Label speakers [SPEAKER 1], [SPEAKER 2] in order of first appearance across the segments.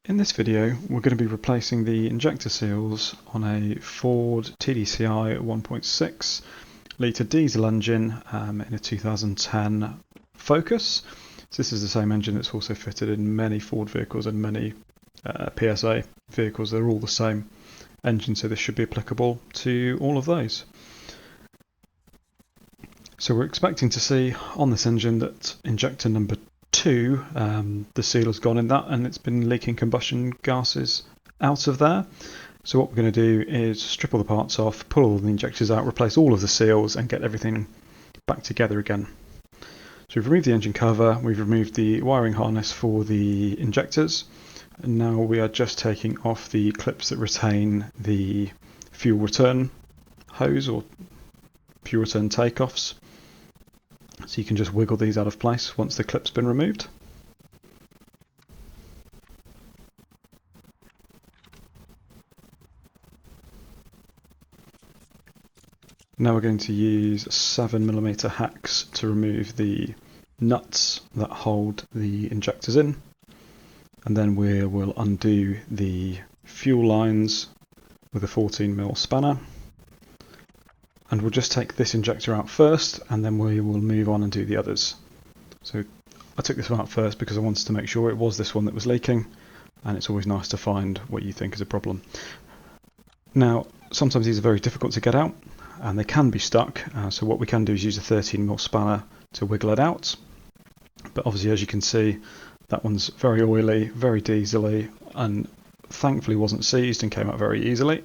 [SPEAKER 1] In this video, we're going to be replacing the injector seals on a Ford TDCI 1.6 litre diesel engine in a 2010 Focus. So this is the same engine that's also fitted in many Ford vehicles and many PSA vehicles. They're all the same engine, so this should be applicable to all of those. So we're expecting to see on this engine that injector number 2, the seal has gone in that and it's been leaking combustion gases out of there. So what we're going to do is strip all the parts off, pull all the injectors out, replace all of the seals and get everything back together again. So we've removed the engine cover, we've removed the wiring harness for the injectors, and now we are just taking off the clips that retain the fuel return hose or fuel return takeoffs. So you can just wiggle these out of place once the clip's been removed. Now we're going to use 7mm hacks to remove the nuts that hold the injectors in, and then we will undo the fuel lines with a 14mm spanner. And we'll just take this injector out first and then we will move on and do the others. So I took this one out first because I wanted to make sure it was this one that was leaking, and it's always nice to find what you think is a problem. Now sometimes these are very difficult to get out and they can be stuck, so what we can do is use a 13mm spanner to wiggle it out. But obviously, as you can see, that one's very oily, very diesely, and thankfully wasn't seized and came out very easily.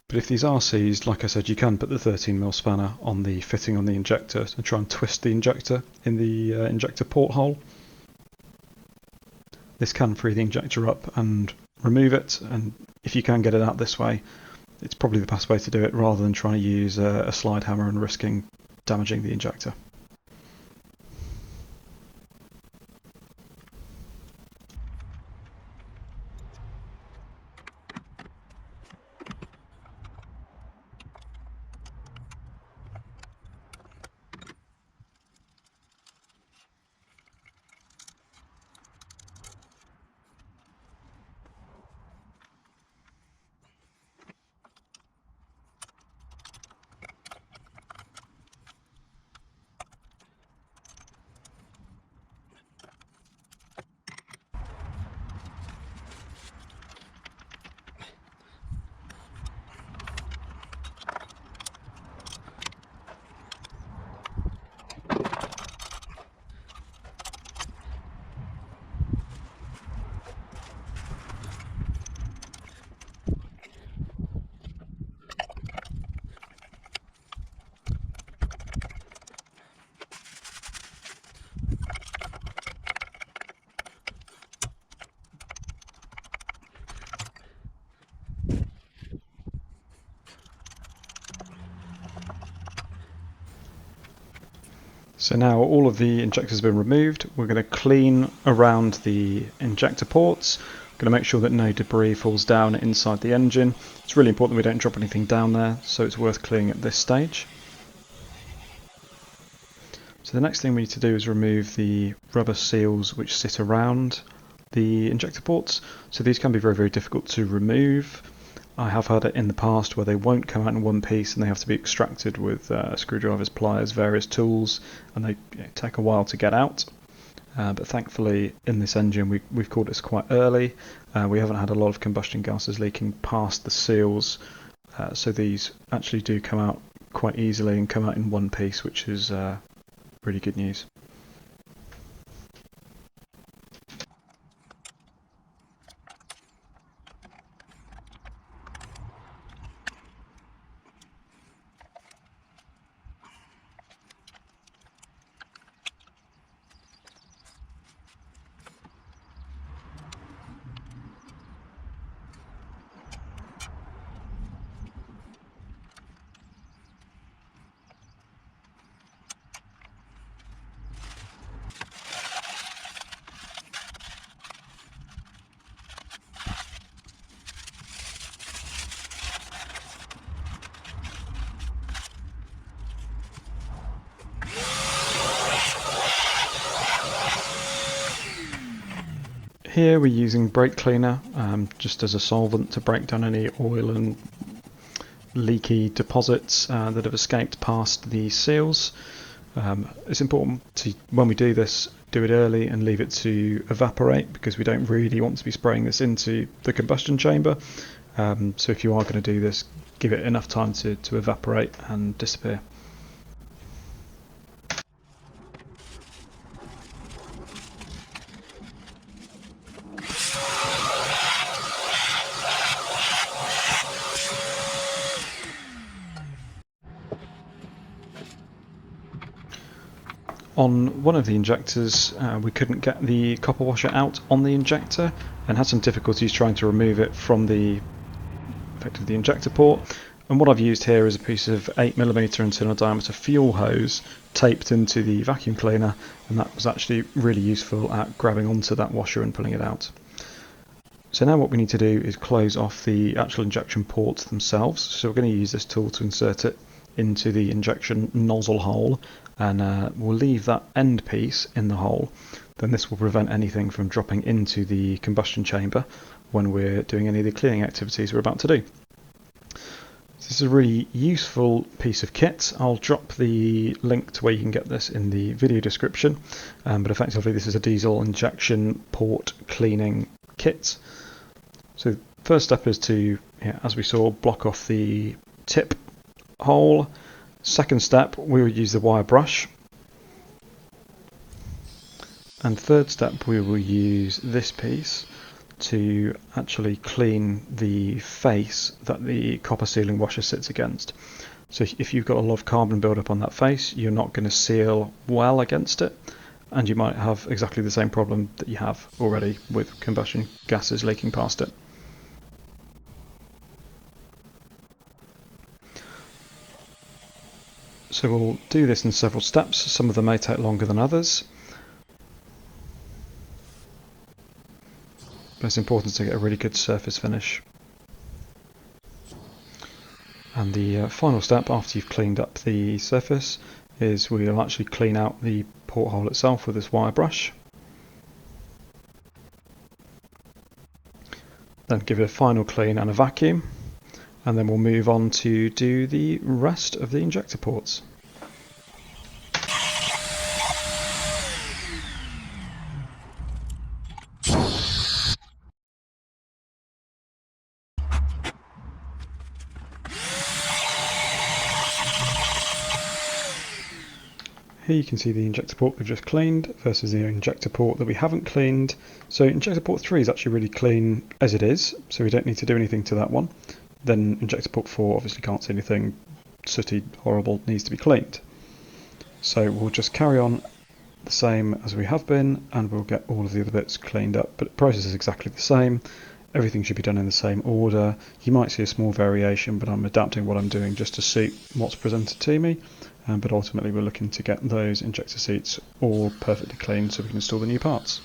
[SPEAKER 1] But if these are seized, like I said, you can put the 13mm spanner on the fitting on the injector and try and twist the injector in the injector porthole. This can free the injector up and remove it, and if you can get it out this way, it's probably the best way to do it rather than trying to use a slide hammer and risking damaging the injector. So now all of the injectors have been removed. We're going to clean around the injector ports. We're going to make sure that no debris falls down inside the engine. It's really important that we don't drop anything down there, so it's worth cleaning at this stage. So the next thing we need to do is remove the rubber seals which sit around the injector ports. So these can be very, very difficult to remove. I have had it in the past where they won't come out in one piece and they have to be extracted with screwdrivers, pliers, various tools, and they take a while to get out. But thankfully in this engine we've caught this quite early. We haven't had a lot of combustion gases leaking past the seals, so these actually do come out quite easily and come out in one piece, which is really good news. Here we're using brake cleaner just as a solvent to break down any oil and leaky deposits that have escaped past the seals. It's important to, when we do this, do it early and leave it to evaporate, because we don't really want to be spraying this into the combustion chamber. So if you are going to do this, give it enough time to evaporate and disappear. On one of the injectors, we couldn't get the copper washer out on the injector and had some difficulties trying to remove it from the effectively the injector port. And what I've used here is a piece of 8mm internal diameter fuel hose taped into the vacuum cleaner, and that was actually really useful at grabbing onto that washer and pulling it out. So now what we need to do is close off the actual injection ports themselves. So we're going to use this tool to insert it into the injection nozzle hole, and we'll leave that end piece in the hole. Then this will prevent anything from dropping into the combustion chamber when we're doing any of the cleaning activities we're about to do. This is a really useful piece of kit. I'll drop the link to where you can get this in the video description, but effectively this is a diesel injection port cleaning kit. So first step is to, as we saw, block off the tip hole. Second step, we will use the wire brush. And third step, we will use this piece to actually clean the face that the copper sealing washer sits against. So if you've got a lot of carbon buildup on that face, you're not going to seal well against it, and you might have exactly the same problem that you have already with combustion gases leaking past it. So we'll do this in several steps. Some of them may take longer than others, but it's important to get a really good surface finish. And the final step after you've cleaned up the surface is we'll actually clean out the porthole itself with this wire brush. Then give it a final clean and a vacuum, and then we'll move on to do the rest of the injector ports. Here you can see the injector port we've just cleaned versus the injector port that we haven't cleaned. So injector port 3 is actually really clean as it is, so we don't need to do anything to that one. Then injector port 4 obviously can't see anything sooty, horrible, needs to be cleaned. So we'll just carry on the same as we have been, and we'll get all of the other bits cleaned up, but the process is exactly the same. Everything should be done in the same order. You might see a small variation, but I'm adapting what I'm doing just to suit what's presented to me. But ultimately we're looking to get those injector seats all perfectly clean so we can install the new parts.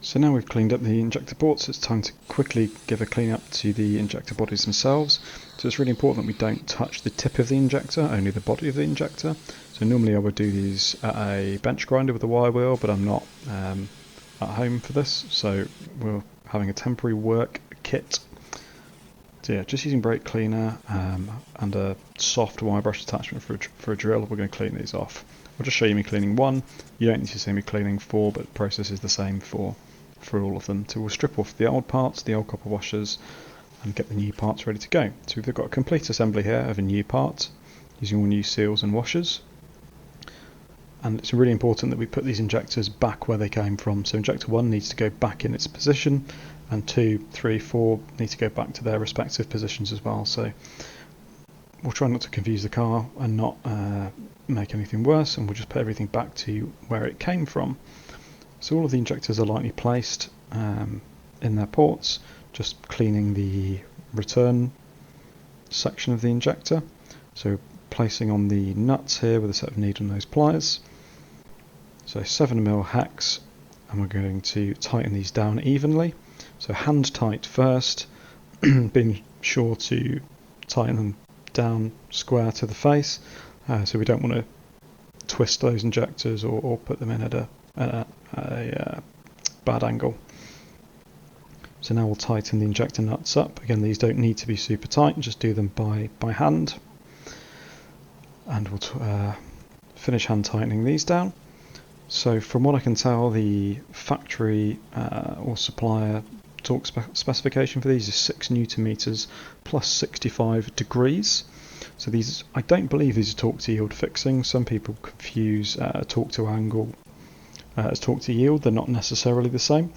[SPEAKER 1] So now we've cleaned up the injector ports, it's time to quickly give a clean up to the injector bodies themselves. So it's really important that we don't touch the tip of the injector, only the body of the injector. So normally I would do these at a bench grinder with a wire wheel, but I'm not at home for this, so we're having a temporary work kit. So yeah, just using brake cleaner and a soft wire brush attachment for a drill, we're going to clean these off. I'll just show you me cleaning one. You don't need to see me cleaning four, but the process is the same for all of them. So we'll strip off the old parts, the old copper washers, and get the new parts ready to go. So we've got a complete assembly here of a new part, using all new seals and washers. And it's really important that we put these injectors back where they came from. So injector 1 needs to go back in its position, and 2, 3, 4 need to go back to their respective positions as well. So we'll try not to confuse the car and not make anything worse, and we'll just put everything back to where it came from. So all of the injectors are lightly placed in their ports, just cleaning the return section of the injector. So placing on the nuts here with a set of needle nose pliers. So 7mm hex, and we're going to tighten these down evenly. So hand tight first, being sure to tighten them down square to the face, so we don't want to twist those injectors or put them in at a bad angle. So now we'll tighten the injector nuts up. Again, these don't need to be super tight, just do them by hand. And we'll finish hand tightening these down. So from what I can tell, the factory or supplier torque specification for these is 6 Newton meters plus 65 degrees. So these, I don't believe these are torque to yield fixing. Some people confuse torque to angle as torque to yield. They're not necessarily the same.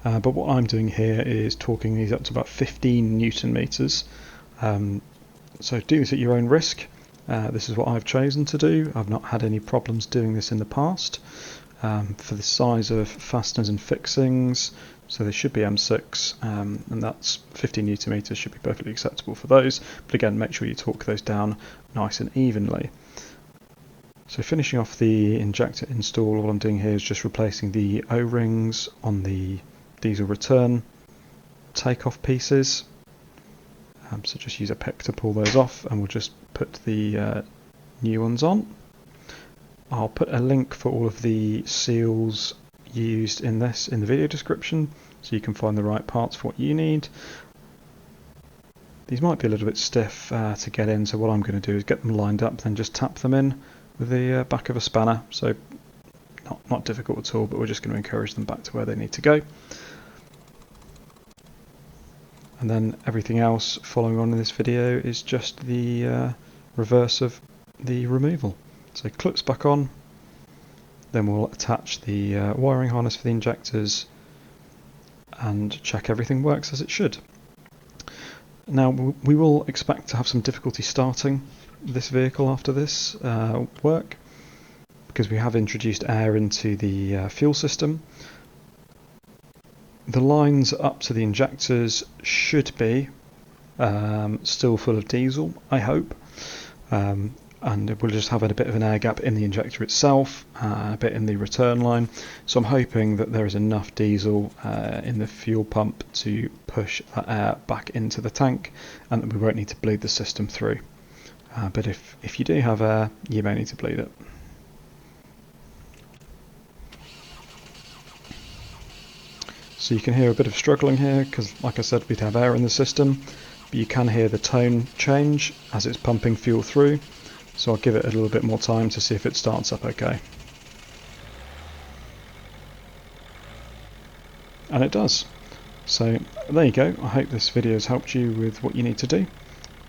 [SPEAKER 1] But what I'm doing here is torquing these up to about 15 Newton meters. So do this at your own risk. This is what I've chosen to do. I've not had any problems doing this in the past. For the size of fasteners and fixings, so they should be M6, and that's 15 Newton meters should be perfectly acceptable for those. But again, make sure you torque those down nice and evenly. So finishing off the injector install, all I'm doing here is just replacing the O-rings on the diesel return takeoff pieces. So just use a pick to pull those off, and we'll just put the new ones on. I'll put a link for all of the seals used in this in the video description, so you can find the right parts for what you need. These might be a little bit stiff to get in, so what I'm going to do is get them lined up, then just tap them in with the back of a spanner. So not difficult at all, but we're just going to encourage them back to where they need to go. And then everything else following on in this video is just the reverse of the removal. So clips back on, then we'll attach the wiring harness for the injectors and check everything works as it should. Now we will expect to have some difficulty starting this vehicle after this work, because we have introduced air into the fuel system. The lines up to the injectors should be still full of diesel, I hope, and we'll just have a bit of an air gap in the injector itself, a bit in the return line. So I'm hoping that there is enough diesel in the fuel pump to push that air back into the tank, and that we won't need to bleed the system through. But if you do have air, you may need to bleed it. So you can hear a bit of struggling here, because like I said, we'd have air in the system, but you can hear the tone change as it's pumping fuel through. So I'll give it a little bit more time to see if it starts up okay. And it does. So there you go. I hope this video has helped you with what you need to do.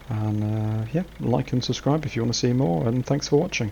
[SPEAKER 1] And yeah, like and subscribe if you want to see more, and thanks for watching.